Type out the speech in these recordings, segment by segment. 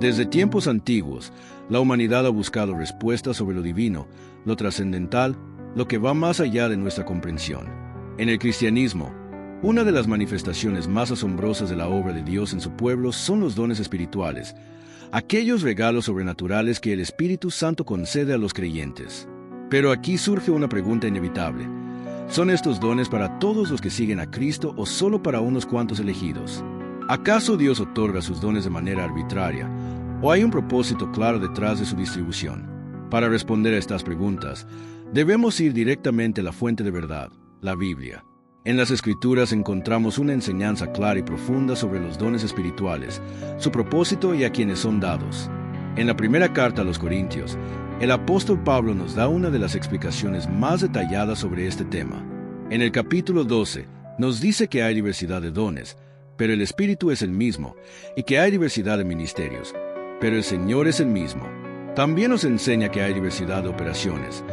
Desde tiempos antiguos, la humanidad ha buscado respuestas sobre lo divino, lo trascendental, lo que va más allá de nuestra comprensión. En el cristianismo, una de las manifestaciones más asombrosas de la obra de Dios en su pueblo son los dones espirituales, aquellos regalos sobrenaturales que el Espíritu Santo concede a los creyentes. Pero aquí surge una pregunta inevitable. ¿Son estos dones para todos los que siguen a Cristo o solo para unos cuantos elegidos? ¿Acaso Dios otorga sus dones de manera arbitraria, o hay un propósito claro detrás de su distribución? Para responder a estas preguntas, debemos ir directamente a la fuente de verdad, la Biblia. En las Escrituras encontramos una enseñanza clara y profunda sobre los dones espirituales, su propósito y a quienes son dados. En la primera carta a los Corintios, el apóstol Pablo nos da una de las explicaciones más detalladas sobre este tema. En el capítulo 12, nos dice que hay diversidad de dones, pero el Espíritu es el mismo, y que hay diversidad de ministerios, pero el Señor es el mismo. También nos enseña que hay diversidad de operaciones,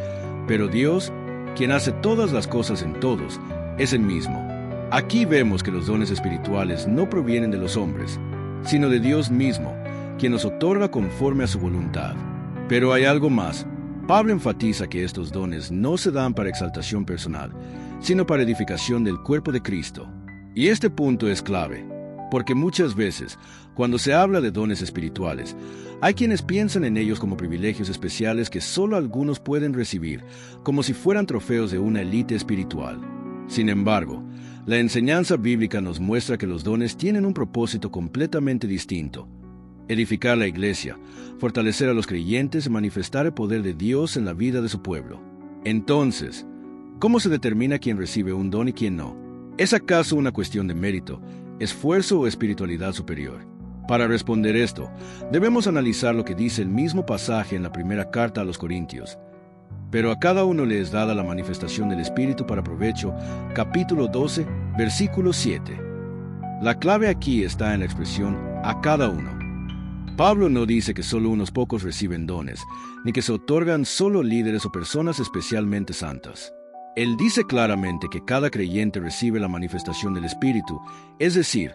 pero Dios, quien hace todas las cosas en todos, es el mismo. Aquí vemos que los dones espirituales no provienen de los hombres, sino de Dios mismo, quien los otorga conforme a su voluntad. Pero hay algo más. Pablo enfatiza que estos dones no se dan para exaltación personal, sino para edificación del cuerpo de Cristo. Y este punto es clave, porque muchas veces, cuando se habla de dones espirituales, hay quienes piensan en ellos como privilegios especiales que solo algunos pueden recibir, como si fueran trofeos de una élite espiritual. Sin embargo, la enseñanza bíblica nos muestra que los dones tienen un propósito completamente distinto: edificar la iglesia, fortalecer a los creyentes y manifestar el poder de Dios en la vida de su pueblo. Entonces, ¿cómo se determina quién recibe un don y quién no? ¿Es acaso una cuestión de mérito, esfuerzo o espiritualidad superior? Para responder esto, debemos analizar lo que dice el mismo pasaje en la primera carta a los Corintios. Pero a cada uno le es dada la manifestación del Espíritu para provecho, capítulo 12, versículo 7. La clave aquí está en la expresión «a cada uno». Pablo no dice que solo unos pocos reciben dones, ni que se otorgan solo líderes o personas especialmente santas. Él dice claramente que cada creyente recibe la manifestación del Espíritu, es decir,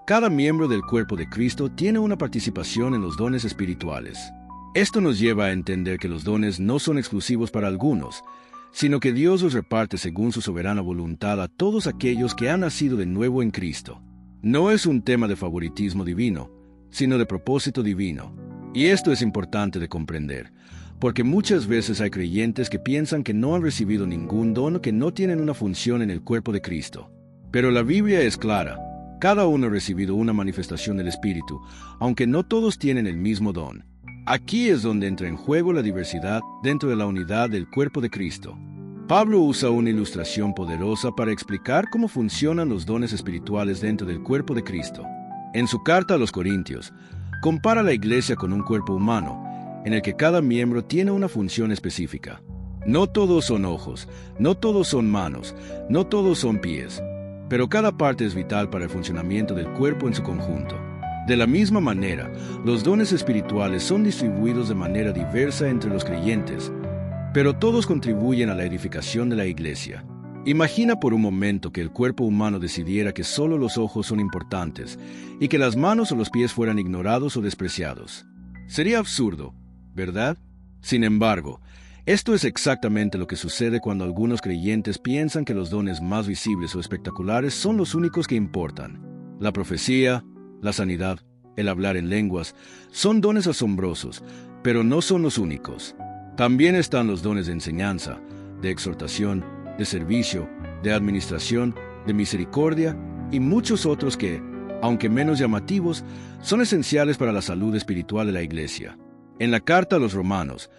cada miembro del cuerpo de Cristo tiene una participación en los dones espirituales. Esto nos lleva a entender que los dones no son exclusivos para algunos, sino que Dios los reparte según su soberana voluntad a todos aquellos que han nacido de nuevo en Cristo. No es un tema de favoritismo divino, sino de propósito divino. Y esto es importante de comprender, porque muchas veces hay creyentes que piensan que no han recibido ningún don o que no tienen una función en el cuerpo de Cristo. Pero la Biblia es clara: cada uno ha recibido una manifestación del Espíritu, aunque no todos tienen el mismo don. Aquí es donde entra en juego la diversidad dentro de la unidad del cuerpo de Cristo. Pablo usa una ilustración poderosa para explicar cómo funcionan los dones espirituales dentro del cuerpo de Cristo. En su carta a los Corintios, compara la iglesia con un cuerpo humano, en el que cada miembro tiene una función específica. No todos son ojos, no todos son manos, no todos son pies, pero cada parte es vital para el funcionamiento del cuerpo en su conjunto. De la misma manera, los dones espirituales son distribuidos de manera diversa entre los creyentes, pero todos contribuyen a la edificación de la iglesia. Imagina por un momento que el cuerpo humano decidiera que solo los ojos son importantes y que las manos o los pies fueran ignorados o despreciados. Sería absurdo, ¿verdad? Sin embargo, esto es exactamente lo que sucede cuando algunos creyentes piensan que los dones más visibles o espectaculares son los únicos que importan. La profecía, la sanidad, el hablar en lenguas, son dones asombrosos, pero no son los únicos. También están los dones de enseñanza, de exhortación, de servicio, de administración, de misericordia y muchos otros que, aunque menos llamativos, son esenciales para la salud espiritual de la iglesia. En la carta a los Romanos,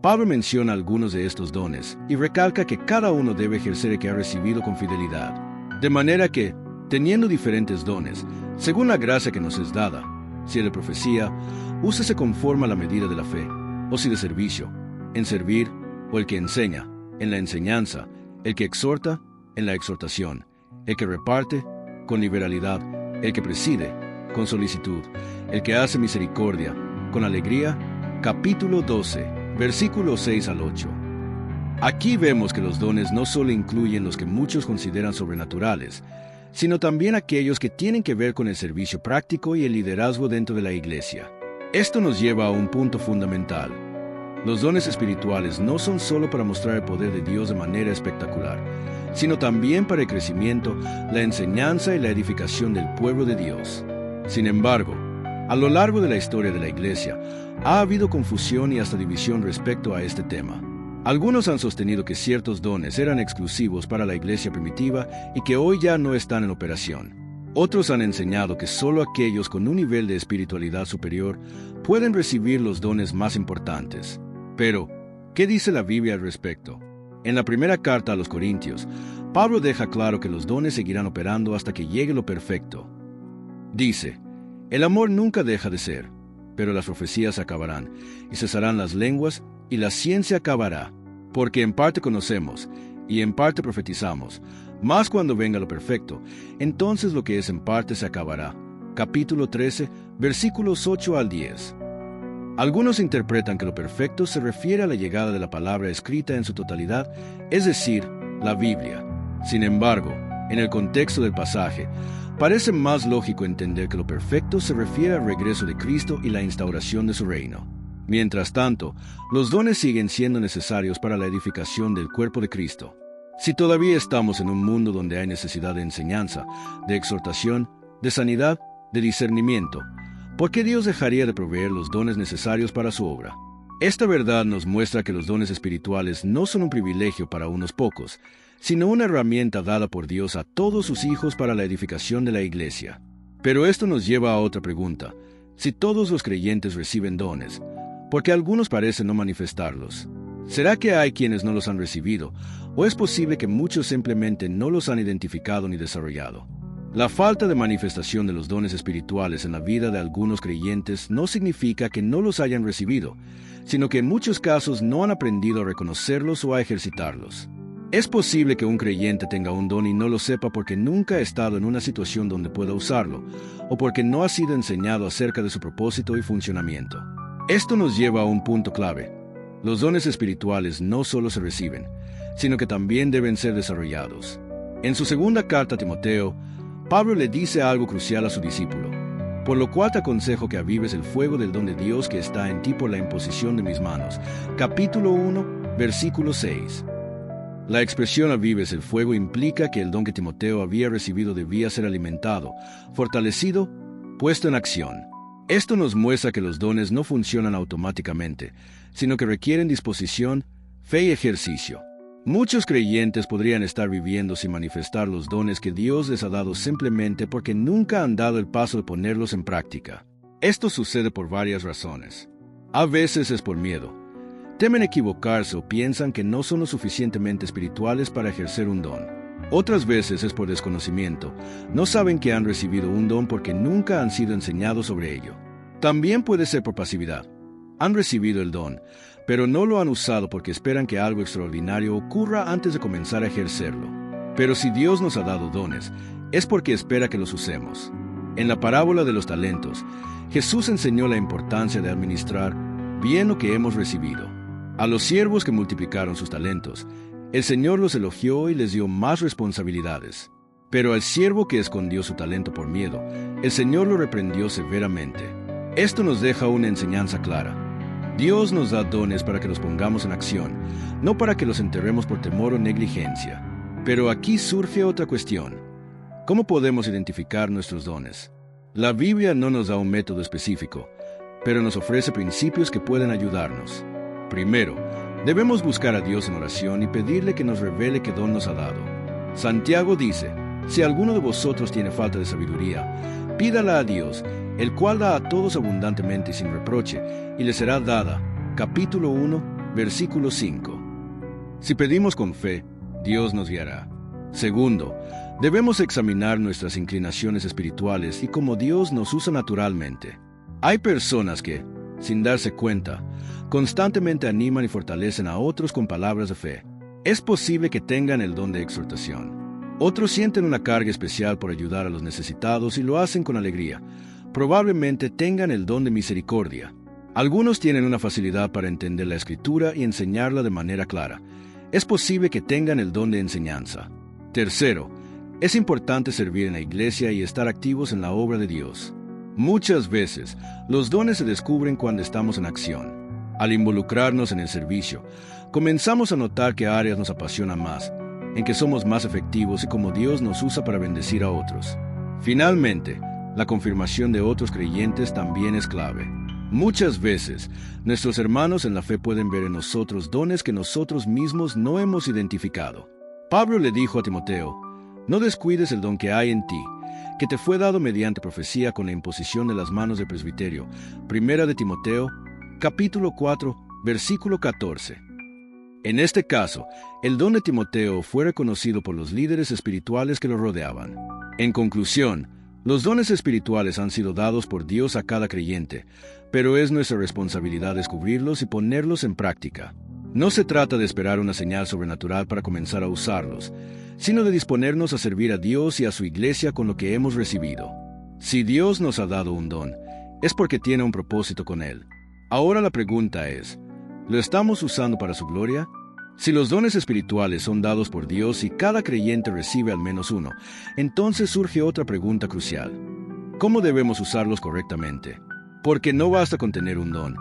Pablo menciona algunos de estos dones y recalca que cada uno debe ejercer el que ha recibido con fidelidad. De manera que, teniendo diferentes dones, según la gracia que nos es dada, si el de profecía, úsese conforme a la medida de la fe, o si de servicio, en servir, o el que enseña, en la enseñanza, el que exhorta, en la exhortación, el que reparte, con liberalidad, el que preside, con solicitud, el que hace misericordia, con alegría. Capítulo 12, versículos 6 al 8. Aquí vemos que los dones no solo incluyen los que muchos consideran sobrenaturales, sino también aquellos que tienen que ver con el servicio práctico y el liderazgo dentro de la iglesia. Esto nos lleva a un punto fundamental. Los dones espirituales no son solo para mostrar el poder de Dios de manera espectacular, sino también para el crecimiento, la enseñanza y la edificación del pueblo de Dios. Sin embargo, a lo largo de la historia de la Iglesia, ha habido confusión y hasta división respecto a este tema. Algunos han sostenido que ciertos dones eran exclusivos para la Iglesia primitiva y que hoy ya no están en operación. Otros han enseñado que solo aquellos con un nivel de espiritualidad superior pueden recibir los dones más importantes. Pero, ¿qué dice la Biblia al respecto? En la primera carta a los Corintios, Pablo deja claro que los dones seguirán operando hasta que llegue lo perfecto. Dice, el amor nunca deja de ser, pero las profecías acabarán, y cesarán las lenguas, y la ciencia acabará, porque en parte conocemos, y en parte profetizamos, mas cuando venga lo perfecto, entonces lo que es en parte se acabará. Capítulo 13, versículos 8 al 10. Algunos interpretan que lo perfecto se refiere a la llegada de la palabra escrita en su totalidad, es decir, la Biblia. Sin embargo, en el contexto del pasaje, parece más lógico entender que lo perfecto se refiere al regreso de Cristo y la instauración de su reino. Mientras tanto, los dones siguen siendo necesarios para la edificación del cuerpo de Cristo. Si todavía estamos en un mundo donde hay necesidad de enseñanza, de exhortación, de sanidad, de discernimiento, ¿por qué Dios dejaría de proveer los dones necesarios para su obra? Esta verdad nos muestra que los dones espirituales no son un privilegio para unos pocos, sino una herramienta dada por Dios a todos sus hijos para la edificación de la Iglesia. Pero esto nos lleva a otra pregunta. Si todos los creyentes reciben dones, ¿por qué algunos parecen no manifestarlos? ¿Será que hay quienes no los han recibido, o es posible que muchos simplemente no los han identificado ni desarrollado? La falta de manifestación de los dones espirituales en la vida de algunos creyentes no significa que no los hayan recibido, sino que en muchos casos no han aprendido a reconocerlos o a ejercitarlos. Es posible que un creyente tenga un don y no lo sepa porque nunca ha estado en una situación donde pueda usarlo, o porque no ha sido enseñado acerca de su propósito y funcionamiento. Esto nos lleva a un punto clave. Los dones espirituales no solo se reciben, sino que también deben ser desarrollados. En su segunda carta a Timoteo, Pablo le dice algo crucial a su discípulo, por lo cual te aconsejo que avives el fuego del don de Dios que está en ti por la imposición de mis manos. Capítulo 1, versículo 6. La expresión avives el fuego implica que el don que Timoteo había recibido debía ser alimentado, fortalecido, puesto en acción. Esto nos muestra que los dones no funcionan automáticamente, sino que requieren disposición, fe y ejercicio. Muchos creyentes podrían estar viviendo sin manifestar los dones que Dios les ha dado simplemente porque nunca han dado el paso de ponerlos en práctica. Esto sucede por varias razones. A veces es por miedo. Temen equivocarse o piensan que no son lo suficientemente espirituales para ejercer un don. Otras veces es por desconocimiento. No saben que han recibido un don porque nunca han sido enseñados sobre ello. También puede ser por pasividad. Han recibido el don, pero no lo han usado porque esperan que algo extraordinario ocurra antes de comenzar a ejercerlo. Pero si Dios nos ha dado dones, es porque espera que los usemos. En la parábola de los talentos, Jesús enseñó la importancia de administrar bien lo que hemos recibido. A los siervos que multiplicaron sus talentos, el Señor los elogió y les dio más responsabilidades. Pero al siervo que escondió su talento por miedo, el Señor lo reprendió severamente. Esto nos deja una enseñanza clara. Dios nos da dones para que los pongamos en acción, no para que los enterremos por temor o negligencia. Pero aquí surge otra cuestión. ¿Cómo podemos identificar nuestros dones? La Biblia no nos da un método específico, pero nos ofrece principios que pueden ayudarnos. Primero, debemos buscar a Dios en oración y pedirle que nos revele qué don nos ha dado. Santiago dice, si alguno de vosotros tiene falta de sabiduría, pídala a Dios, el cual da a todos abundantemente y sin reproche, y le será dada. Capítulo 1, versículo 5. Si pedimos con fe, Dios nos guiará. Segundo, debemos examinar nuestras inclinaciones espirituales y cómo Dios nos usa naturalmente. Hay personas que, sin darse cuenta, constantemente animan y fortalecen a otros con palabras de fe. Es posible que tengan el don de exhortación. Otros sienten una carga especial por ayudar a los necesitados y lo hacen con alegría. Probablemente tengan el don de misericordia. Algunos tienen una facilidad para entender la Escritura y enseñarla de manera clara. Es posible que tengan el don de enseñanza. Tercero, es importante servir en la iglesia y estar activos en la obra de Dios. Muchas veces, los dones se descubren cuando estamos en acción. Al involucrarnos en el servicio, comenzamos a notar qué áreas nos apasionan más, en que somos más efectivos y cómo Dios nos usa para bendecir a otros. Finalmente, la confirmación de otros creyentes también es clave. Muchas veces, nuestros hermanos en la fe pueden ver en nosotros dones que nosotros mismos no hemos identificado. Pablo le dijo a Timoteo: no descuides el don que hay en ti, que te fue dado mediante profecía con la imposición de las manos del presbiterio. Primera de Timoteo, capítulo 4, versículo 14. En este caso, el don de Timoteo fue reconocido por los líderes espirituales que lo rodeaban. En conclusión, los dones espirituales han sido dados por Dios a cada creyente, pero es nuestra responsabilidad descubrirlos y ponerlos en práctica. No se trata de esperar una señal sobrenatural para comenzar a usarlos, sino de disponernos a servir a Dios y a su iglesia con lo que hemos recibido. Si Dios nos ha dado un don, es porque tiene un propósito con él. Ahora la pregunta es, ¿lo estamos usando para su gloria? Si los dones espirituales son dados por Dios y cada creyente recibe al menos uno, entonces surge otra pregunta crucial. ¿Cómo debemos usarlos correctamente? Porque no basta con tener un don.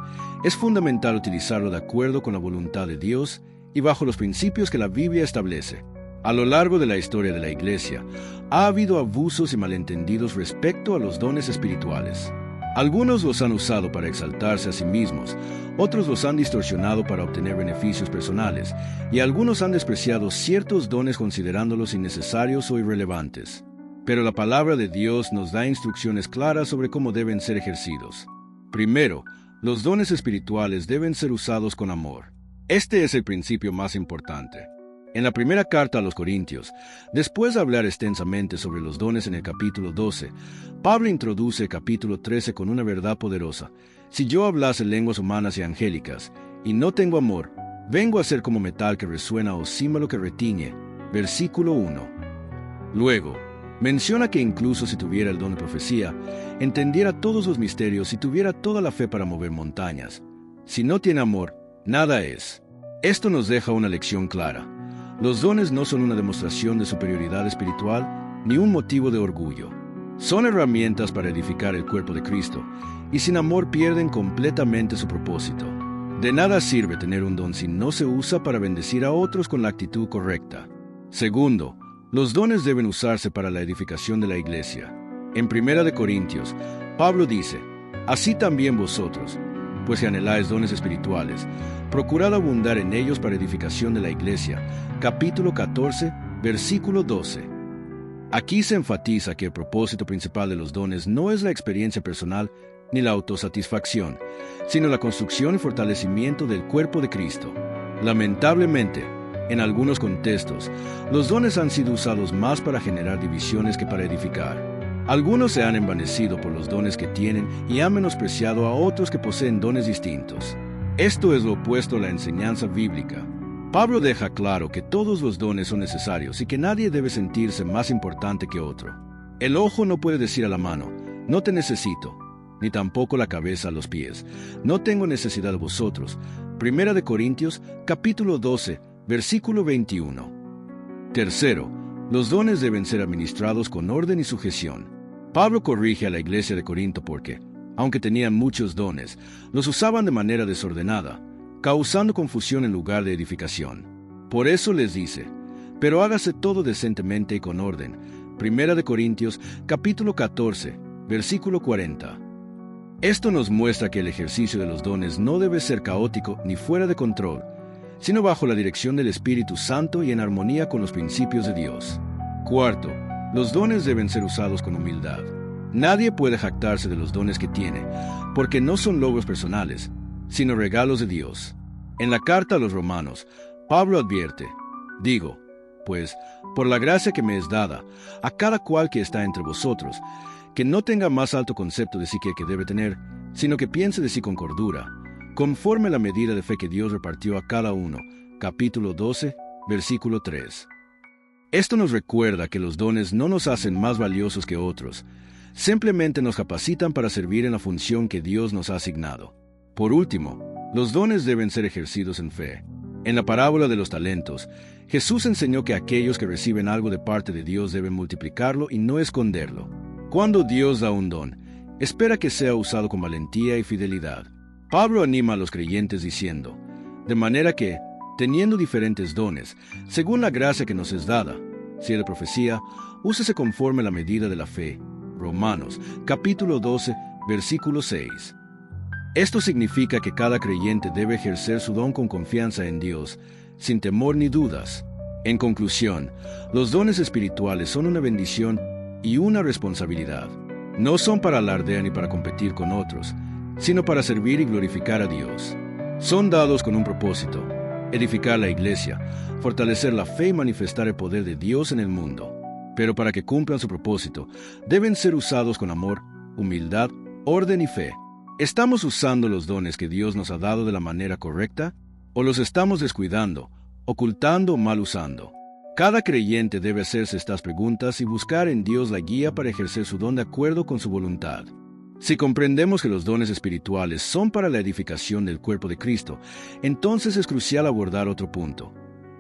Es fundamental utilizarlo de acuerdo con la voluntad de Dios y bajo los principios que la Biblia establece. A lo largo de la historia de la Iglesia, ha habido abusos y malentendidos respecto a los dones espirituales. Algunos los han usado para exaltarse a sí mismos, otros los han distorsionado para obtener beneficios personales, y algunos han despreciado ciertos dones considerándolos innecesarios o irrelevantes. Pero la palabra de Dios nos da instrucciones claras sobre cómo deben ser ejercidos. Primero, los dones espirituales deben ser usados con amor. Este es el principio más importante. En la primera carta a los Corintios, después de hablar extensamente sobre los dones en el capítulo 12, Pablo introduce el capítulo 13 con una verdad poderosa. Si yo hablase lenguas humanas y angélicas, y no tengo amor, vengo a ser como metal que resuena o címbalo que retiñe. Versículo 1. Luego, menciona que incluso si tuviera el don de profecía, entendiera todos los misterios y tuviera toda la fe para mover montañas. Si no tiene amor, nada es. Esto nos deja una lección clara. Los dones no son una demostración de superioridad espiritual ni un motivo de orgullo. Son herramientas para edificar el cuerpo de Cristo, y sin amor pierden completamente su propósito. De nada sirve tener un don si no se usa para bendecir a otros con la actitud correcta. Segundo, los dones deben usarse para la edificación de la iglesia. En 1 Corintios, Pablo dice: así también vosotros, pues si anheláis dones espirituales, procurad abundar en ellos para edificación de la iglesia. Capítulo 14, versículo 12. Aquí se enfatiza que el propósito principal de los dones no es la experiencia personal ni la autosatisfacción, sino la construcción y fortalecimiento del cuerpo de Cristo. Lamentablemente, en algunos contextos, los dones han sido usados más para generar divisiones que para edificar. Algunos se han envanecido por los dones que tienen y han menospreciado a otros que poseen dones distintos. Esto es lo opuesto a la enseñanza bíblica. Pablo deja claro que todos los dones son necesarios y que nadie debe sentirse más importante que otro. El ojo no puede decir a la mano: no te necesito, ni tampoco la cabeza a los pies: no tengo necesidad de vosotros. 1 Corintios, capítulo 12, versículo 21. Tercero, los dones deben ser administrados con orden y sujeción. Pablo corrige a la iglesia de Corinto porque, aunque tenían muchos dones, los usaban de manera desordenada, causando confusión en lugar de edificación. Por eso les dice: pero hágase todo decentemente y con orden. 1 Corintios, capítulo 14, versículo 40. Esto nos muestra que el ejercicio de los dones no debe ser caótico ni fuera de control, sino bajo la dirección del Espíritu Santo y en armonía con los principios de Dios. Cuarto, los dones deben ser usados con humildad. Nadie puede jactarse de los dones que tiene, porque no son logros personales, sino regalos de Dios. En la carta a los Romanos, Pablo advierte: digo, pues, por la gracia que me es dada, a cada cual que está entre vosotros, que no tenga más alto concepto de sí que debe tener, sino que piense de sí con cordura, conforme a la medida de fe que Dios repartió a cada uno. Capítulo 12, versículo 3. Esto nos recuerda que los dones no nos hacen más valiosos que otros, simplemente nos capacitan para servir en la función que Dios nos ha asignado. Por último, los dones deben ser ejercidos en fe. En la parábola de los talentos, Jesús enseñó que aquellos que reciben algo de parte de Dios deben multiplicarlo y no esconderlo. Cuando Dios da un don, espera que sea usado con valentía y fidelidad. Pablo anima a los creyentes diciendo, de manera que, teniendo diferentes dones, según la gracia que nos es dada, si es de profecía, úsese conforme a la medida de la fe. Romanos, capítulo 12, versículo 6. Esto significa que cada creyente debe ejercer su don con confianza en Dios, sin temor ni dudas. En conclusión, los dones espirituales son una bendición y una responsabilidad. No son para alardear ni para competir con otros, sino para servir y glorificar a Dios. Son dados con un propósito: edificar la iglesia, fortalecer la fe y manifestar el poder de Dios en el mundo. Pero para que cumplan su propósito, deben ser usados con amor, humildad, orden y fe. ¿Estamos usando los dones que Dios nos ha dado de la manera correcta? ¿O los estamos descuidando, ocultando o mal usando? Cada creyente debe hacerse estas preguntas y buscar en Dios la guía para ejercer su don de acuerdo con su voluntad. Si comprendemos que los dones espirituales son para la edificación del cuerpo de Cristo, entonces es crucial abordar otro punto: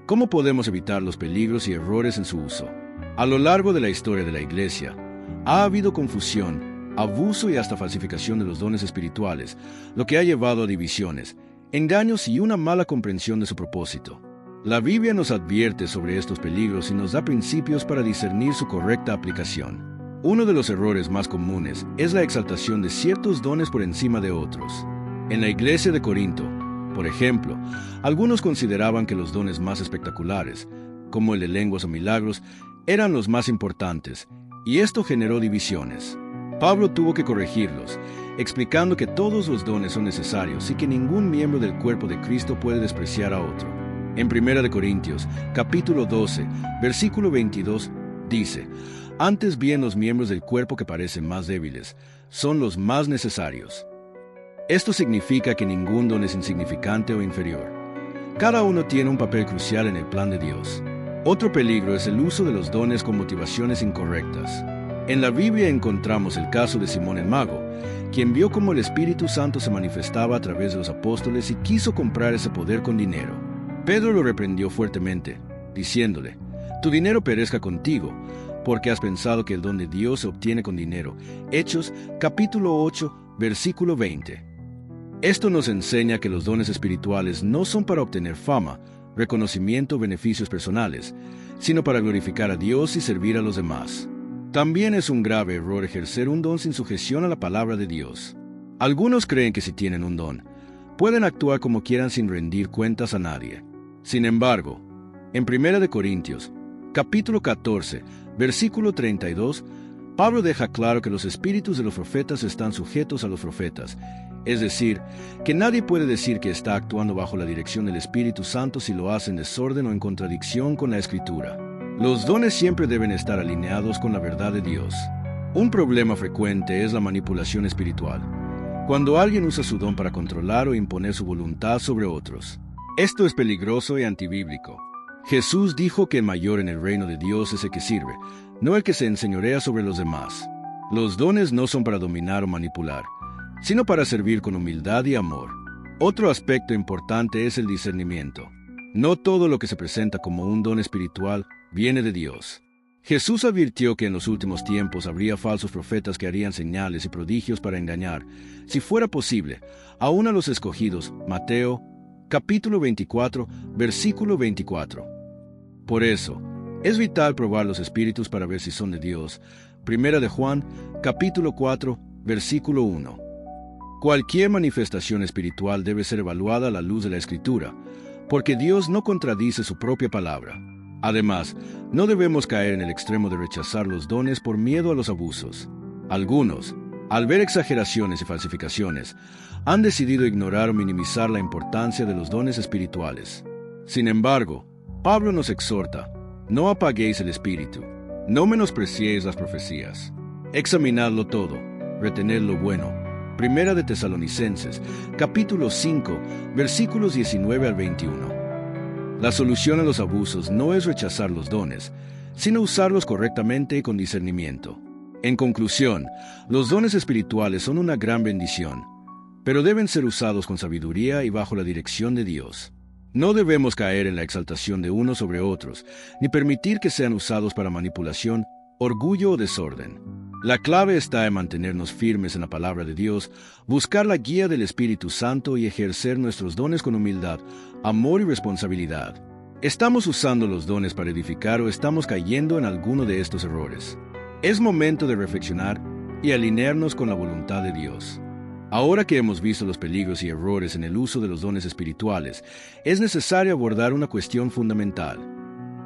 ¿cómo podemos evitar los peligros y errores en su uso? A lo largo de la historia de la Iglesia, ha habido confusión, abuso y hasta falsificación de los dones espirituales, lo que ha llevado a divisiones, engaños y una mala comprensión de su propósito. La Biblia nos advierte sobre estos peligros y nos da principios para discernir su correcta aplicación. Uno de los errores más comunes es la exaltación de ciertos dones por encima de otros. En la iglesia de Corinto, por ejemplo, algunos consideraban que los dones más espectaculares, como el de lenguas o milagros, eran los más importantes, y esto generó divisiones. Pablo tuvo que corregirlos, explicando que todos los dones son necesarios y que ningún miembro del cuerpo de Cristo puede despreciar a otro. En 1 Corintios, capítulo 12, versículo 22, dice: antes bien los miembros del cuerpo que parecen más débiles son los más necesarios. Esto significa que ningún don es insignificante o inferior. Cada uno tiene un papel crucial en el plan de Dios. Otro peligro es el uso de los dones con motivaciones incorrectas. En la Biblia encontramos el caso de Simón el Mago, quien vio cómo el Espíritu Santo se manifestaba a través de los apóstoles y quiso comprar ese poder con dinero. Pedro lo reprendió fuertemente, diciéndole: tu dinero perezca contigo, porque has pensado que el don de Dios se obtiene con dinero. Hechos, capítulo 8, versículo 20. Esto nos enseña que los dones espirituales no son para obtener fama, reconocimiento o beneficios personales, sino para glorificar a Dios y servir a los demás. También es un grave error ejercer un don sin sujeción a la palabra de Dios. Algunos creen que si tienen un don, pueden actuar como quieran sin rendir cuentas a nadie. Sin embargo, en 1 Corintios, capítulo 14, versículo 32, Pablo deja claro que los espíritus de los profetas están sujetos a los profetas, es decir, que nadie puede decir que está actuando bajo la dirección del Espíritu Santo si lo hace en desorden o en contradicción con la Escritura. Los dones siempre deben estar alineados con la verdad de Dios. Un problema frecuente es la manipulación espiritual, cuando alguien usa su don para controlar o imponer su voluntad sobre otros. Esto es peligroso y antibíblico. Jesús dijo que el mayor en el reino de Dios es el que sirve, no el que se enseñorea sobre los demás. Los dones no son para dominar o manipular, sino para servir con humildad y amor. Otro aspecto importante es el discernimiento. No todo lo que se presenta como un don espiritual viene de Dios. Jesús advirtió que en los últimos tiempos habría falsos profetas que harían señales y prodigios para engañar, si fuera posible, aún a los escogidos. Mateo, capítulo 24, versículo 24. Por eso, es vital probar los espíritus para ver si son de Dios. Primera de Juan, capítulo 4, versículo 1. Cualquier manifestación espiritual debe ser evaluada a la luz de la Escritura, porque Dios no contradice su propia palabra. Además, no debemos caer en el extremo de rechazar los dones por miedo a los abusos. Algunos, al ver exageraciones y falsificaciones, han decidido ignorar o minimizar la importancia de los dones espirituales. Sin embargo, Pablo nos exhorta: no apaguéis el espíritu, no menospreciéis las profecías. Examinadlo todo, retened lo bueno. Primera de Tesalonicenses, capítulo 5, versículos 19 al 21. La solución a los abusos no es rechazar los dones, sino usarlos correctamente y con discernimiento. En conclusión, los dones espirituales son una gran bendición, pero deben ser usados con sabiduría y bajo la dirección de Dios. No debemos caer en la exaltación de unos sobre otros, ni permitir que sean usados para manipulación, orgullo o desorden. La clave está en mantenernos firmes en la palabra de Dios, buscar la guía del Espíritu Santo y ejercer nuestros dones con humildad, amor y responsabilidad. ¿Estamos usando los dones para edificar o estamos cayendo en alguno de estos errores? Es momento de reflexionar y alinearnos con la voluntad de Dios. Ahora que hemos visto los peligros y errores en el uso de los dones espirituales, es necesario abordar una cuestión fundamental.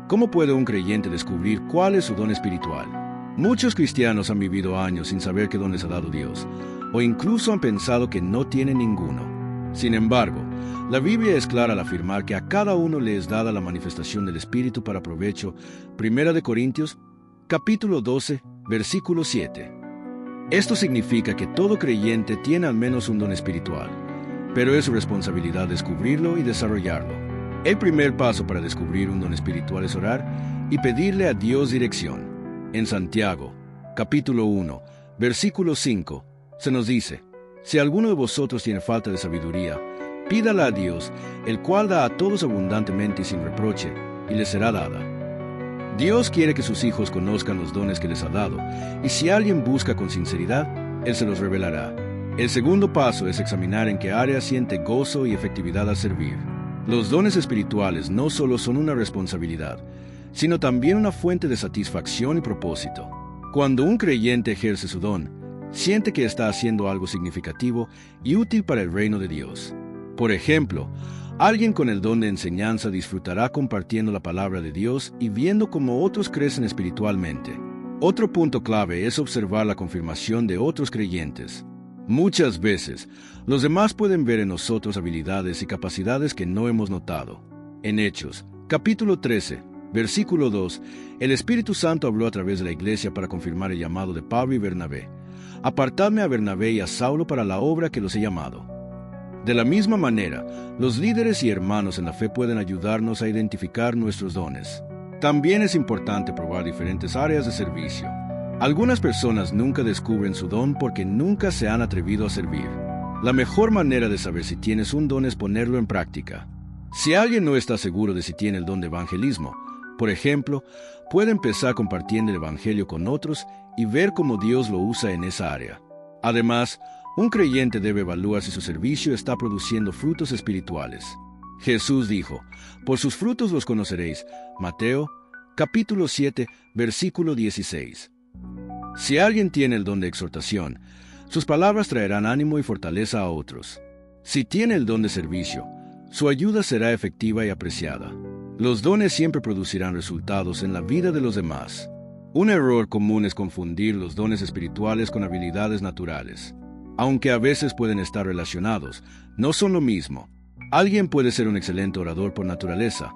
¿Cómo puede un creyente descubrir cuál es su don espiritual? Muchos cristianos han vivido años sin saber qué don les ha dado Dios, o incluso han pensado que no tienen ninguno. Sin embargo, la Biblia es clara al afirmar que a cada uno le es dada la manifestación del Espíritu para provecho. 1 Corintios, capítulo 12, versículo 7. Esto significa que todo creyente tiene al menos un don espiritual, pero es su responsabilidad descubrirlo y desarrollarlo. El primer paso para descubrir un don espiritual es orar y pedirle a Dios dirección. En Santiago, capítulo 1, versículo 5, se nos dice: si alguno de vosotros tiene falta de sabiduría, pídala a Dios, el cual da a todos abundantemente y sin reproche, y le será dada. Dios quiere que sus hijos conozcan los dones que les ha dado, y si alguien busca con sinceridad, Él se los revelará. El segundo paso es examinar en qué área siente gozo y efectividad al servir. Los dones espirituales no solo son una responsabilidad, sino también una fuente de satisfacción y propósito. Cuando un creyente ejerce su don, siente que está haciendo algo significativo y útil para el reino de Dios. Por ejemplo, alguien con el don de enseñanza disfrutará compartiendo la palabra de Dios y viendo cómo otros crecen espiritualmente. Otro punto clave es observar la confirmación de otros creyentes. Muchas veces, los demás pueden ver en nosotros habilidades y capacidades que no hemos notado. En Hechos, capítulo 13, versículo 2, el Espíritu Santo habló a través de la iglesia para confirmar el llamado de Pablo y Bernabé. Apartadme a Bernabé y a Saulo para la obra que los he llamado. De la misma manera, los líderes y hermanos en la fe pueden ayudarnos a identificar nuestros dones. También es importante probar diferentes áreas de servicio. Algunas personas nunca descubren su don porque nunca se han atrevido a servir. La mejor manera de saber si tienes un don es ponerlo en práctica. Si alguien no está seguro de si tiene el don de evangelismo, por ejemplo, puede empezar compartiendo el evangelio con otros y ver cómo Dios lo usa en esa área. Además, un creyente debe evaluar si su servicio está produciendo frutos espirituales. Jesús dijo: por sus frutos los conoceréis. Mateo, capítulo 7, versículo 16. Si alguien tiene el don de exhortación, sus palabras traerán ánimo y fortaleza a otros. Si tiene el don de servicio, su ayuda será efectiva y apreciada. Los dones siempre producirán resultados en la vida de los demás. Un error común es confundir los dones espirituales con habilidades naturales. Aunque a veces pueden estar relacionados, no son lo mismo. Alguien puede ser un excelente orador por naturaleza,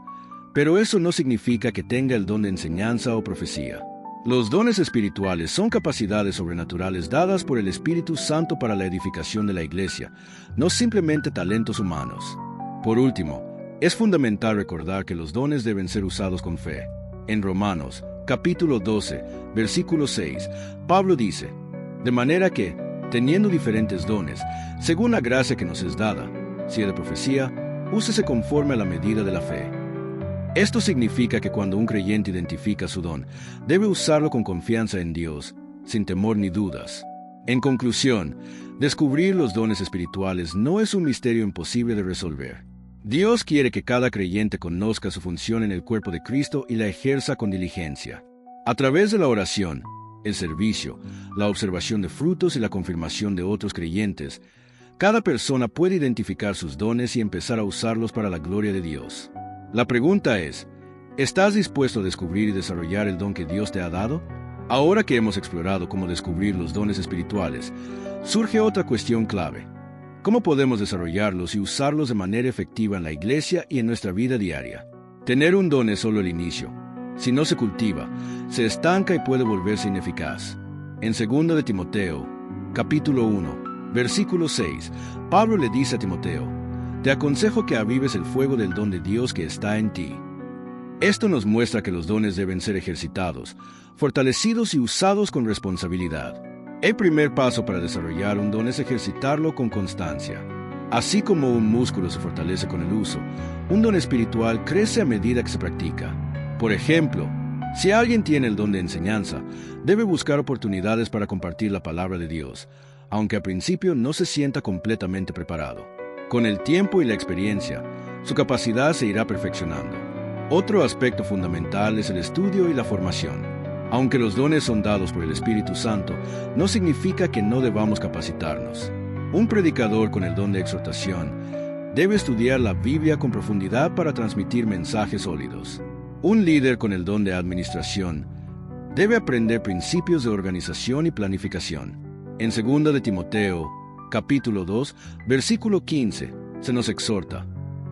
pero eso no significa que tenga el don de enseñanza o profecía. Los dones espirituales son capacidades sobrenaturales dadas por el Espíritu Santo para la edificación de la iglesia, no simplemente talentos humanos. Por último, es fundamental recordar que los dones deben ser usados con fe. En Romanos, capítulo 12, versículo 6, Pablo dice: de manera que, teniendo diferentes dones, según la gracia que nos es dada, si es de profecía, úsese conforme a la medida de la fe. Esto significa que cuando un creyente identifica su don, debe usarlo con confianza en Dios, sin temor ni dudas. En conclusión, descubrir los dones espirituales no es un misterio imposible de resolver. Dios quiere que cada creyente conozca su función en el cuerpo de Cristo y la ejerza con diligencia. A través de la oración, el servicio, la observación de frutos y la confirmación de otros creyentes, cada persona puede identificar sus dones y empezar a usarlos para la gloria de Dios. La pregunta es: ¿estás dispuesto a descubrir y desarrollar el don que Dios te ha dado? Ahora que hemos explorado cómo descubrir los dones espirituales, surge otra cuestión clave. ¿Cómo podemos desarrollarlos y usarlos de manera efectiva en la iglesia y en nuestra vida diaria? Tener un don es solo el inicio. Si no se cultiva, se estanca y puede volverse ineficaz. En 2 de Timoteo, capítulo 1, versículo 6, Pablo le dice a Timoteo: te aconsejo que avives el fuego del don de Dios que está en ti. Esto nos muestra que los dones deben ser ejercitados, fortalecidos y usados con responsabilidad. El primer paso para desarrollar un don es ejercitarlo con constancia. Así como un músculo se fortalece con el uso, un don espiritual crece a medida que se practica. Por ejemplo, Si alguien tiene el don de enseñanza, debe buscar oportunidades para compartir la palabra de Dios, aunque al principio no se sienta completamente preparado. Con el tiempo y la experiencia, su capacidad se irá perfeccionando. Otro aspecto fundamental es el estudio y la formación. Aunque los dones son dados por el Espíritu Santo, no significa que no debamos capacitarnos. Un predicador con el don de exhortación debe estudiar la Biblia con profundidad para transmitir mensajes sólidos. Un líder con el don de administración debe aprender principios de organización y planificación. En 2 de Timoteo, capítulo 2, versículo 15, se nos exhorta: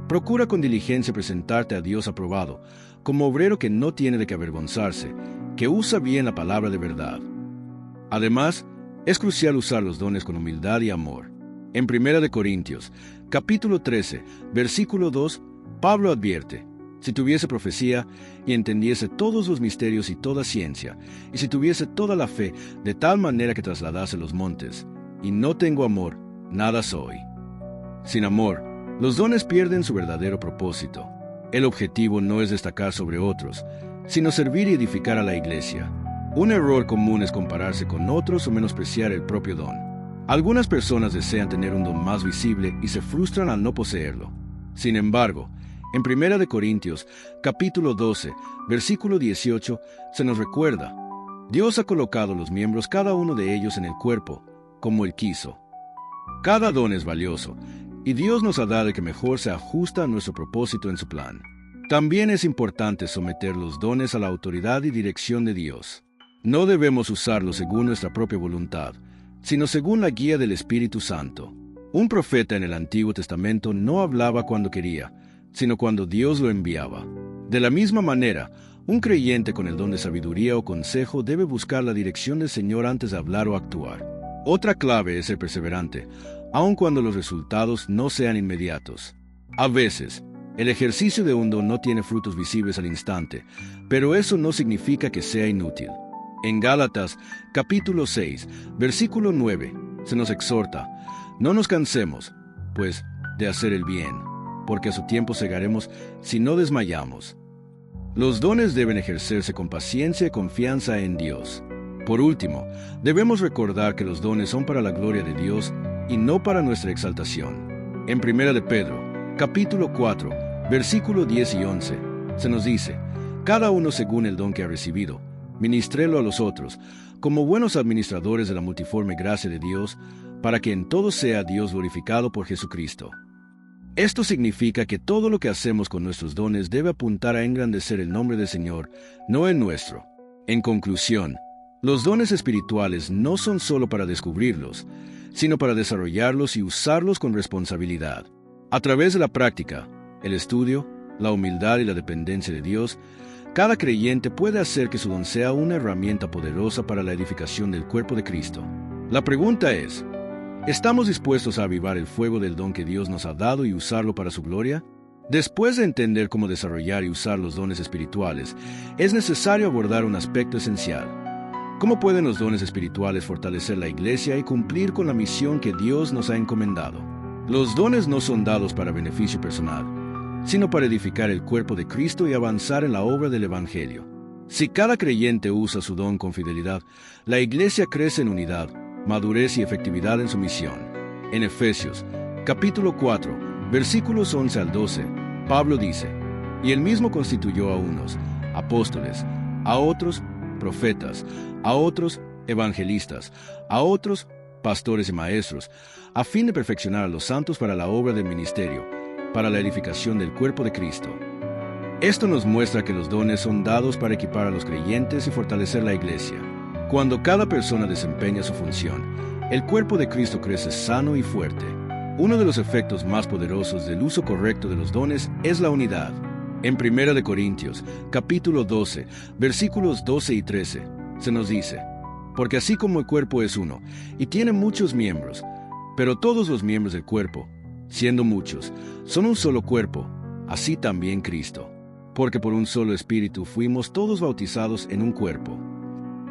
procura con diligencia presentarte a Dios aprobado, como obrero que no tiene de qué avergonzarse, que usa bien la palabra de verdad. Además, es crucial usar los dones con humildad y amor. En 1 de Corintios, capítulo 13, versículo 2, Pablo advierte: si tuviese profecía y entendiese todos los misterios y toda ciencia, y si tuviese toda la fe de tal manera que trasladase los montes, y no tengo amor, nada soy. Sin amor, los dones pierden su verdadero propósito. El objetivo no es destacar sobre otros, sino servir y edificar a la iglesia. Un error común es compararse con otros o menospreciar el propio don. Algunas personas desean tener un don más visible y se frustran al no poseerlo. Sin embargo, en 1 de Corintios, capítulo 12, versículo 18, se nos recuerda: Dios ha colocado los miembros, cada uno de ellos, en el cuerpo, como Él quiso. Cada don es valioso, y Dios nos ha dado el que mejor se ajusta a nuestro propósito en su plan. También es importante someter los dones a la autoridad y dirección de Dios. No debemos usarlos según nuestra propia voluntad, sino según la guía del Espíritu Santo. Un profeta en el Antiguo Testamento no hablaba cuando quería, sino cuando Dios lo enviaba. De la misma manera, un creyente con el don de sabiduría o consejo debe buscar la dirección del Señor antes de hablar o actuar. Otra clave es ser perseverante, aun cuando los resultados no sean inmediatos. A veces, el ejercicio de un don no tiene frutos visibles al instante, pero eso no significa que sea inútil. En Gálatas, capítulo 6, versículo 9, se nos exhorta: no nos cansemos, pues, de hacer el bien, porque a su tiempo segaremos si no desmayamos. Los dones deben ejercerse con paciencia y confianza en Dios. Por último, debemos recordar que los dones son para la gloria de Dios y no para nuestra exaltación. En 1 de Pedro, capítulo 4, versículo 10 y 11, se nos dice: cada uno según el don que ha recibido, ministrélo a los otros, como buenos administradores de la multiforme gracia de Dios, para que en todo sea Dios glorificado por Jesucristo. Esto significa que todo lo que hacemos con nuestros dones debe apuntar a engrandecer el nombre del Señor, no el nuestro. En conclusión, los dones espirituales no son solo para descubrirlos, sino para desarrollarlos y usarlos con responsabilidad. A través de la práctica, el estudio, la humildad y la dependencia de Dios, cada creyente puede hacer que su don sea una herramienta poderosa para la edificación del cuerpo de Cristo. La pregunta es: ¿estamos dispuestos a avivar el fuego del don que Dios nos ha dado y usarlo para su gloria? Después de entender cómo desarrollar y usar los dones espirituales, es necesario abordar un aspecto esencial. ¿Cómo pueden los dones espirituales fortalecer la iglesia y cumplir con la misión que Dios nos ha encomendado? Los dones no son dados para beneficio personal, sino para edificar el cuerpo de Cristo y avanzar en la obra del Evangelio. Si cada creyente usa su don con fidelidad, la iglesia crece en unidad, madurez y efectividad en su misión. En Efesios, capítulo 4, versículos 11 al 12, Pablo dice: y él mismo constituyó a unos apóstoles, a otros profetas, a otros evangelistas, a otros pastores y maestros, a fin de perfeccionar a los santos para la obra del ministerio, para la edificación del cuerpo de Cristo. Esto nos muestra que los dones son dados para equipar a los creyentes y fortalecer la iglesia. Cuando cada persona desempeña su función, el cuerpo de Cristo crece sano y fuerte. Uno de los efectos más poderosos del uso correcto de los dones es la unidad. En 1 de Corintios, capítulo 12, versículos 12 y 13, se nos dice: porque así como el cuerpo es uno, y tiene muchos miembros, pero todos los miembros del cuerpo, siendo muchos, son un solo cuerpo, así también Cristo. Porque por un solo espíritu fuimos todos bautizados en un cuerpo.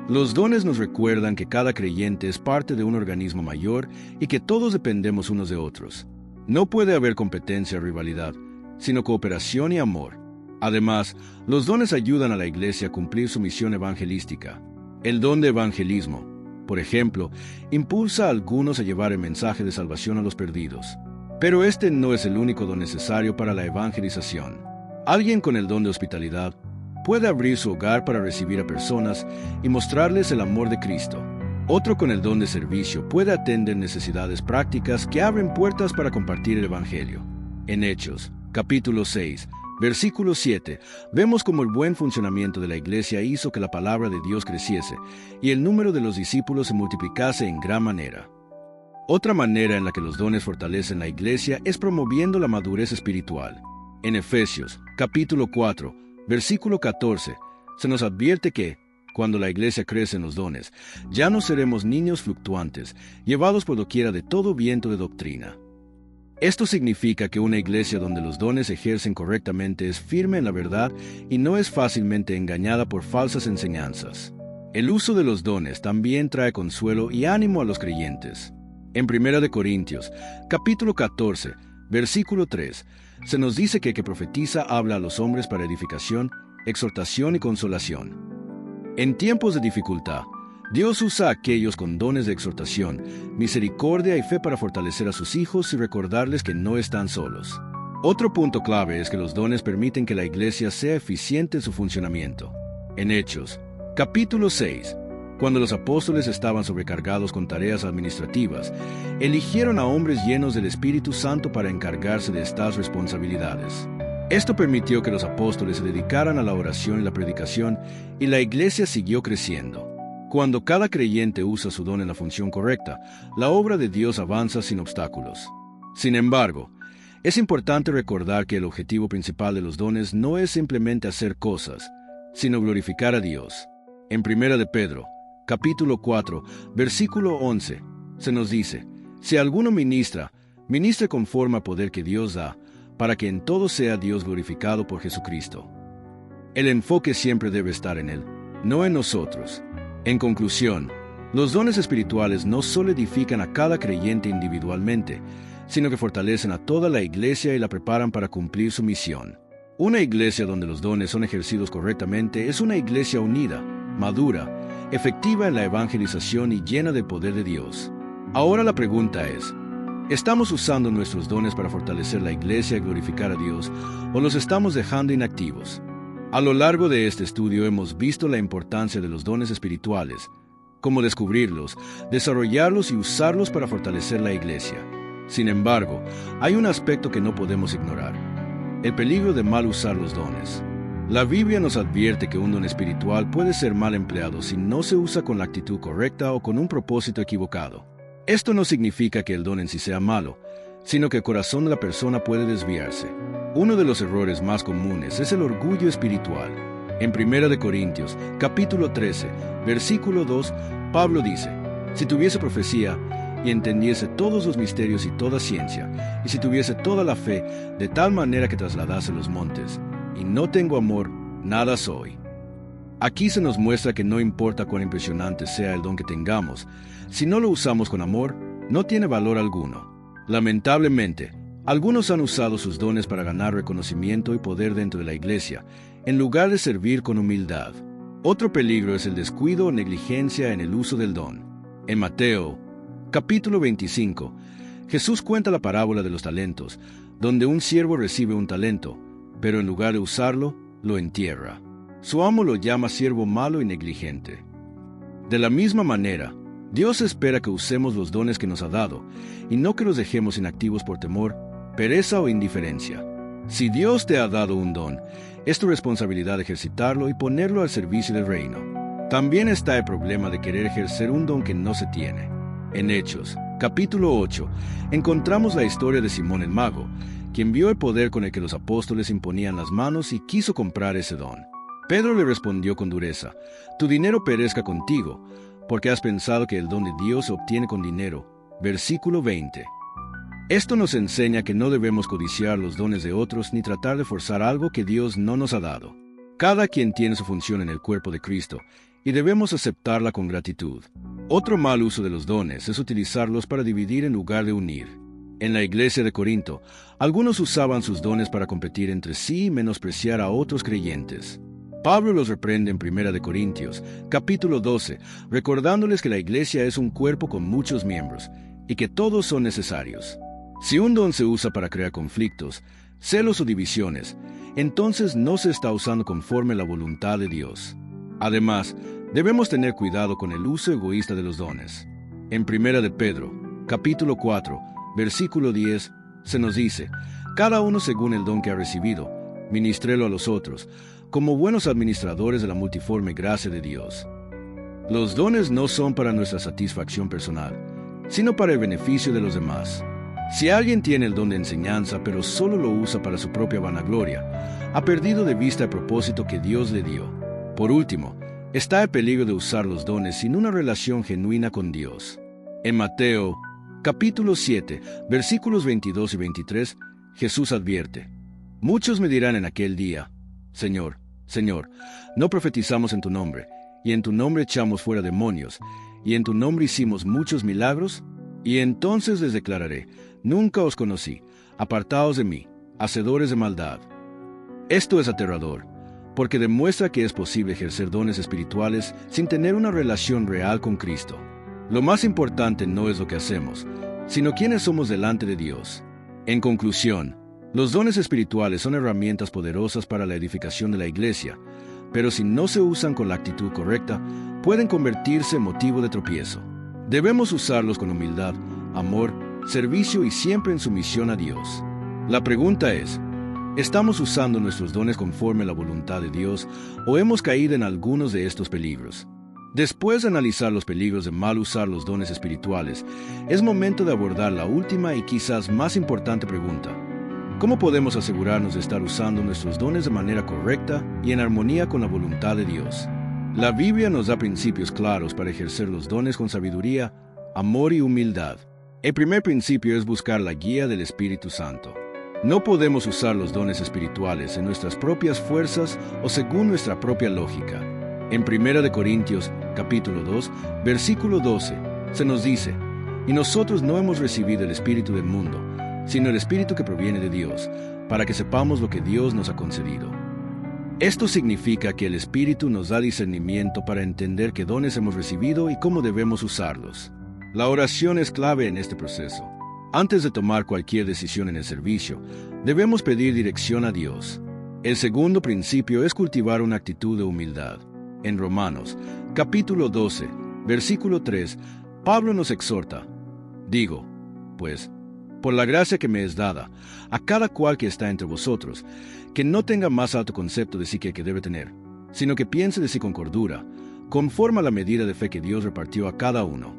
Los dones nos recuerdan que cada creyente es parte de un organismo mayor y que todos dependemos unos de otros. No puede haber competencia o rivalidad, sino cooperación y amor. Además, los dones ayudan a la Iglesia a cumplir su misión evangelística. El don de evangelismo, por ejemplo, impulsa a algunos a llevar el mensaje de salvación a los perdidos. Pero este no es el único don necesario para la evangelización. Alguien con el don de hospitalidad puede abrir su hogar para recibir a personas y mostrarles el amor de Cristo. Otro con el don de servicio puede atender necesidades prácticas que abren puertas para compartir el Evangelio. En Hechos, capítulo 6, versículo 7, vemos cómo el buen funcionamiento de la Iglesia hizo que la palabra de Dios creciese y el número de los discípulos se multiplicase en gran manera. Otra manera en la que los dones fortalecen la Iglesia es promoviendo la madurez espiritual. En Efesios, capítulo 4, versículo 14, se nos advierte que, cuando la Iglesia crece en los dones, ya no seremos niños fluctuantes, llevados por doquiera de todo viento de doctrina. Esto significa que una iglesia donde los dones se ejercen correctamente es firme en la verdad y no es fácilmente engañada por falsas enseñanzas. El uso de los dones también trae consuelo y ánimo a los creyentes. En 1 Corintios, capítulo 14, versículo 3, se nos dice que el que profetiza habla a los hombres para edificación, exhortación y consolación. En tiempos de dificultad, Dios usa a aquellos con dones de exhortación, misericordia y fe para fortalecer a sus hijos y recordarles que no están solos. Otro punto clave es que los dones permiten que la Iglesia sea eficiente en su funcionamiento. En Hechos, capítulo 6, cuando los apóstoles estaban sobrecargados con tareas administrativas, eligieron a hombres llenos del Espíritu Santo para encargarse de estas responsabilidades. Esto permitió que los apóstoles se dedicaran a la oración y la predicación, y la Iglesia siguió creciendo. Cuando cada creyente usa su don en la función correcta, la obra de Dios avanza sin obstáculos. Sin embargo, es importante recordar que el objetivo principal de los dones no es simplemente hacer cosas, sino glorificar a Dios. En 1 de Pedro, capítulo 4, versículo 11, se nos dice: si alguno ministre conforme al poder que Dios da, para que en todo sea Dios glorificado por Jesucristo. El enfoque siempre debe estar en Él, no en nosotros. En conclusión, los dones espirituales no solo edifican a cada creyente individualmente, sino que fortalecen a toda la Iglesia y la preparan para cumplir su misión. Una iglesia donde los dones son ejercidos correctamente es una iglesia unida, madura, efectiva en la evangelización y llena del poder de Dios. Ahora la pregunta es: ¿estamos usando nuestros dones para fortalecer la Iglesia y glorificar a Dios, o los estamos dejando inactivos? A lo largo de este estudio hemos visto la importancia de los dones espirituales, cómo descubrirlos, desarrollarlos y usarlos para fortalecer la Iglesia. Sin embargo, hay un aspecto que no podemos ignorar: el peligro de mal usar los dones. La Biblia nos advierte que un don espiritual puede ser mal empleado si no se usa con la actitud correcta o con un propósito equivocado. Esto no significa que el don en sí sea malo, sino que el corazón de la persona puede desviarse. Uno de los errores más comunes es el orgullo espiritual. En 1 Corintios, capítulo 13, versículo 2, Pablo dice: si tuviese profecía y entendiese todos los misterios y toda ciencia, y si tuviese toda la fe, de tal manera que trasladase los montes, y no tengo amor, nada soy. Aquí se nos muestra que no importa cuán impresionante sea el don que tengamos, si no lo usamos con amor, no tiene valor alguno. Lamentablemente, algunos han usado sus dones para ganar reconocimiento y poder dentro de la Iglesia, en lugar de servir con humildad. Otro peligro es el descuido o negligencia en el uso del don. En Mateo, capítulo 25, Jesús cuenta la parábola de los talentos, donde un siervo recibe un talento, pero en lugar de usarlo, lo entierra. Su amo lo llama siervo malo y negligente. De la misma manera, Dios espera que usemos los dones que nos ha dado, y no que los dejemos inactivos por temor, pereza o indiferencia. Si Dios te ha dado un don, es tu responsabilidad ejercitarlo y ponerlo al servicio del reino. También está el problema de querer ejercer un don que no se tiene. En Hechos, capítulo 8, encontramos la historia de Simón el mago, quien vio el poder con el que los apóstoles imponían las manos y quiso comprar ese don. Pedro le respondió con dureza: tu dinero perezca contigo, porque has pensado que el don de Dios se obtiene con dinero. Versículo 20. Esto nos enseña que no debemos codiciar los dones de otros ni tratar de forzar algo que Dios no nos ha dado. Cada quien tiene su función en el cuerpo de Cristo, y debemos aceptarla con gratitud. Otro mal uso de los dones es utilizarlos para dividir en lugar de unir. En la iglesia de Corinto, algunos usaban sus dones para competir entre sí y menospreciar a otros creyentes. Pablo los reprende en 1 Corintios, capítulo 12, recordándoles que la iglesia es un cuerpo con muchos miembros y que todos son necesarios. Si un don se usa para crear conflictos, celos o divisiones, entonces no se está usando conforme a la voluntad de Dios. Además, debemos tener cuidado con el uso egoísta de los dones. En 1 Pedro, capítulo 4, versículo 10, se nos dice: cada uno según el don que ha recibido, ministrélo a los otros, como buenos administradores de la multiforme gracia de Dios. Los dones no son para nuestra satisfacción personal, sino para el beneficio de los demás. Si alguien tiene el don de enseñanza, pero solo lo usa para su propia vanagloria, ha perdido de vista el propósito que Dios le dio. Por último, está el peligro de usar los dones sin una relación genuina con Dios. En Mateo, capítulo 7, versículos 22 y 23, Jesús advierte: muchos me dirán en aquel día: Señor, Señor, ¿no profetizamos en tu nombre, y en tu nombre echamos fuera demonios, y en tu nombre hicimos muchos milagros? Y entonces les declararé: nunca os conocí, apartaos de mí, hacedores de maldad. Esto es aterrador, porque demuestra que es posible ejercer dones espirituales sin tener una relación real con Cristo. Lo más importante no es lo que hacemos, sino quiénes somos delante de Dios. En conclusión, los dones espirituales son herramientas poderosas para la edificación de la iglesia, pero si no se usan con la actitud correcta, pueden convertirse en motivo de tropiezo. Debemos usarlos con humildad, amor, servicio y siempre en sumisión a Dios. La pregunta es: ¿estamos usando nuestros dones conforme a la voluntad de Dios o hemos caído en algunos de estos peligros? Después de analizar los peligros de mal usar los dones espirituales, es momento de abordar la última y quizás más importante pregunta: ¿cómo podemos asegurarnos de estar usando nuestros dones de manera correcta y en armonía con la voluntad de Dios? La Biblia nos da principios claros para ejercer los dones con sabiduría, amor y humildad. El primer principio es buscar la guía del Espíritu Santo. No podemos usar los dones espirituales en nuestras propias fuerzas o según nuestra propia lógica. En 1 Corintios, capítulo 2, versículo 12, se nos dice: y nosotros no hemos recibido el espíritu del mundo, sino el espíritu que proviene de Dios, para que sepamos lo que Dios nos ha concedido. Esto significa que el Espíritu nos da discernimiento para entender qué dones hemos recibido y cómo debemos usarlos. La oración es clave en este proceso. Antes de tomar cualquier decisión en el servicio, debemos pedir dirección a Dios. El segundo principio es cultivar una actitud de humildad. En Romanos, capítulo 12, versículo 3, Pablo nos exhorta: digo, pues, por la gracia que me es dada, a cada cual que está entre vosotros, que no tenga más alto concepto de sí que debe tener, sino que piense de sí con cordura, conforme a la medida de fe que Dios repartió a cada uno.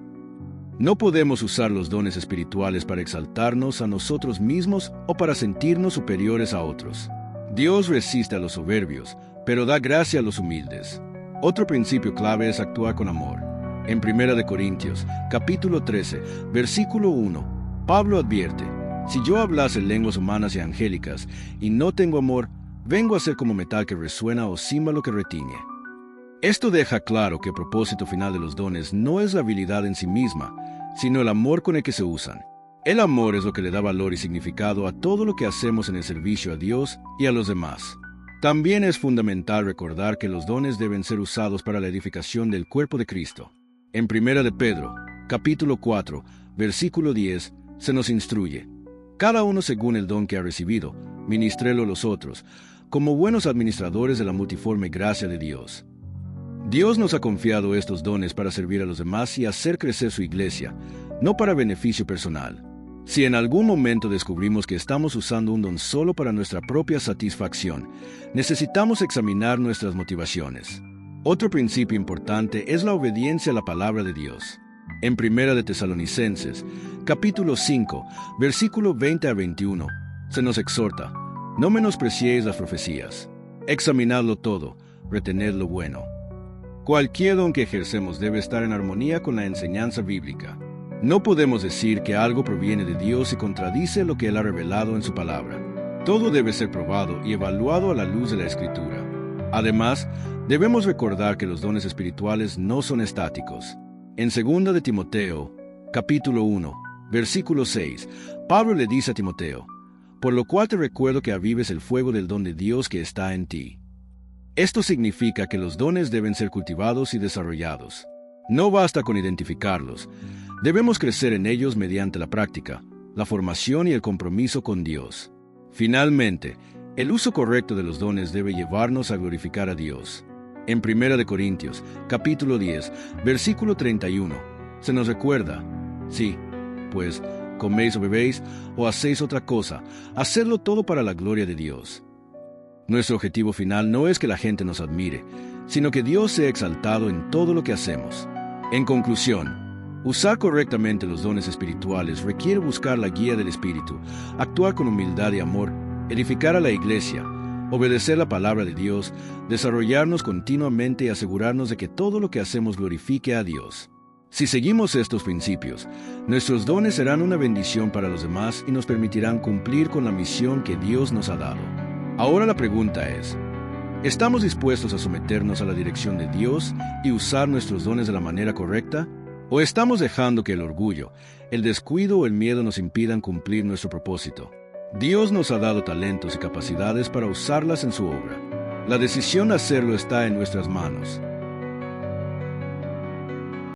No podemos usar los dones espirituales para exaltarnos a nosotros mismos o para sentirnos superiores a otros. Dios resiste a los soberbios, pero da gracia a los humildes. Otro principio clave es actuar con amor. En 1 Corintios, capítulo 13, versículo 1, Pablo advierte: si yo hablase lenguas humanas y angélicas y no tengo amor, vengo a ser como metal que resuena o címbalo que retiñe. Esto deja claro que el propósito final de los dones no es la habilidad en sí misma, sino el amor con el que se usan. El amor es lo que le da valor y significado a todo lo que hacemos en el servicio a Dios y a los demás. También es fundamental recordar que los dones deben ser usados para la edificación del cuerpo de Cristo. En 1 Pedro, capítulo 4, versículo 10, se nos instruye: cada uno según el don que ha recibido, ministrélo a los otros, como buenos administradores de la multiforme gracia de Dios. Dios nos ha confiado estos dones para servir a los demás y hacer crecer su iglesia, no para beneficio personal. Si en algún momento descubrimos que estamos usando un don solo para nuestra propia satisfacción, necesitamos examinar nuestras motivaciones. Otro principio importante es la obediencia a la palabra de Dios. En 1 Tesalonicenses, capítulo 5, versículo 20 a 21, se nos exhorta: no menospreciéis las profecías, examinadlo todo, retened lo bueno. Cualquier don que ejercemos debe estar en armonía con la enseñanza bíblica. No podemos decir que algo proviene de Dios y contradice lo que Él ha revelado en su palabra. Todo debe ser probado y evaluado a la luz de la Escritura. Además, debemos recordar que los dones espirituales no son estáticos. En 2 de Timoteo, capítulo 1, Versículo 6. Pablo le dice a Timoteo: por lo cual te recuerdo que avives el fuego del don de Dios que está en ti. Esto significa que los dones deben ser cultivados y desarrollados. No basta con identificarlos. Debemos crecer en ellos mediante la práctica, la formación y el compromiso con Dios. Finalmente, el uso correcto de los dones debe llevarnos a glorificar a Dios. En 1 Corintios, capítulo 10, versículo 31, se nos recuerda: sí, pues, coméis o bebéis o hacéis otra cosa, hacedlo todo para la gloria de Dios. Nuestro objetivo final no es que la gente nos admire, sino que Dios sea exaltado en todo lo que hacemos. En conclusión, usar correctamente los dones espirituales requiere buscar la guía del Espíritu, actuar con humildad y amor, edificar a la iglesia, obedecer la palabra de Dios, desarrollarnos continuamente y asegurarnos de que todo lo que hacemos glorifique a Dios. Si seguimos estos principios, nuestros dones serán una bendición para los demás y nos permitirán cumplir con la misión que Dios nos ha dado. Ahora la pregunta es: ¿estamos dispuestos a someternos a la dirección de Dios y usar nuestros dones de la manera correcta? ¿O estamos dejando que el orgullo, el descuido o el miedo nos impidan cumplir nuestro propósito? Dios nos ha dado talentos y capacidades para usarlas en su obra. La decisión de hacerlo está en nuestras manos.